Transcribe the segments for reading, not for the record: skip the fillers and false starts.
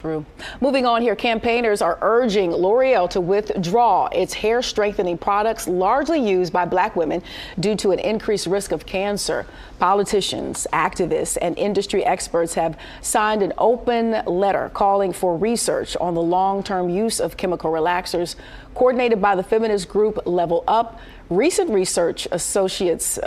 True. Moving on here, campaigners are urging L'Oreal to withdraw its hair strengthening products largely used by Black women due to an increased risk of cancer. Politicians, activists, and industry experts have signed an open letter calling for research on the long-term use of chemical relaxers coordinated by the feminist group Level Up. Recent research associates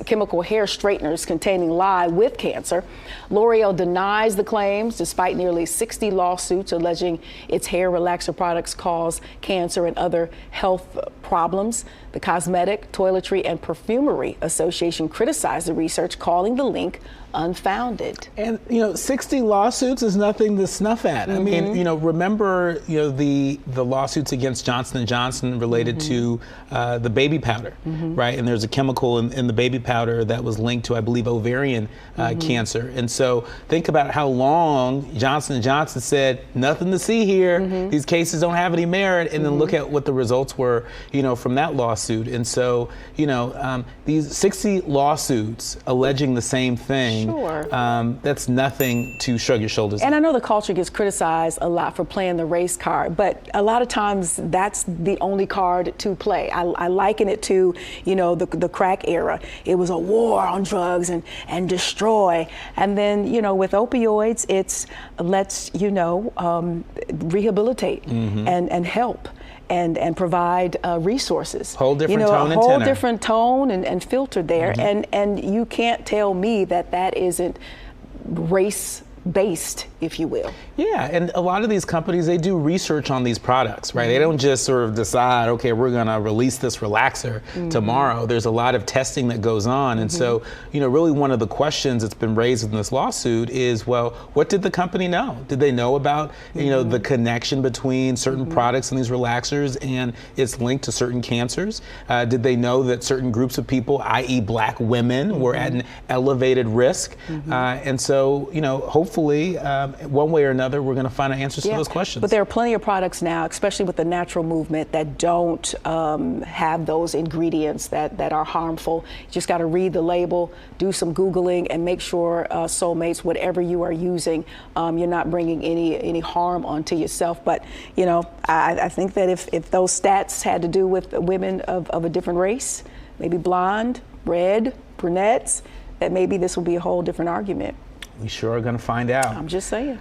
chemical hair straighteners containing lye with cancer. L'Oreal denies the claims despite nearly 60 lawsuits alleging its hair relaxer products cause cancer and other health problems. The Cosmetic, Toiletry, and Perfumery Association criticized the research, calling the link unfounded. And 60 lawsuits is nothing to snuff at. I mean, remember, the lawsuits against Johnson & Johnson related to the baby powder, right? And there's a chemical in the baby powder that was linked to, I believe, ovarian cancer. And so think about how long Johnson & Johnson said, nothing to see here. These cases don't have any merit. And then look at what the results were, from that lawsuit. And so, these 60 lawsuits alleging the same thing, that's nothing to shrug your shoulders at. And I know the culture gets criticized a lot for playing the race card, but a lot of times that's the only card to play. I liken it to, the crack era. It was a war on drugs and destroy. And then, with opioids, it's let's, rehabilitate and help. And provide resources. Whole different tone and tenor. A whole different tone and filter there. And you can't tell me that isn't race-based, if you will. Yeah, and a lot of these companies, they do research on these products, right? They don't just sort of decide, okay, we're gonna release this relaxer tomorrow. There's a lot of testing that goes on. And so, really one of the questions that's been raised in this lawsuit is, well, what did the company know? Did they know about, the connection between certain products and these relaxers and its linked to certain cancers? Did they know that certain groups of people, i.e. Black women, were at an elevated risk? And so, hopefully, one way or another, we're going to find answers to those questions. But there are plenty of products now, especially with the natural movement, that don't have those ingredients that are harmful. You just got to read the label, do some Googling, and make sure, soulmates, whatever you are using, you're not bringing any harm onto yourself. But, I think that if those stats had to do with women of a different race, maybe blonde, red, brunettes, that maybe this will be a whole different argument. We sure are going to find out. I'm just saying.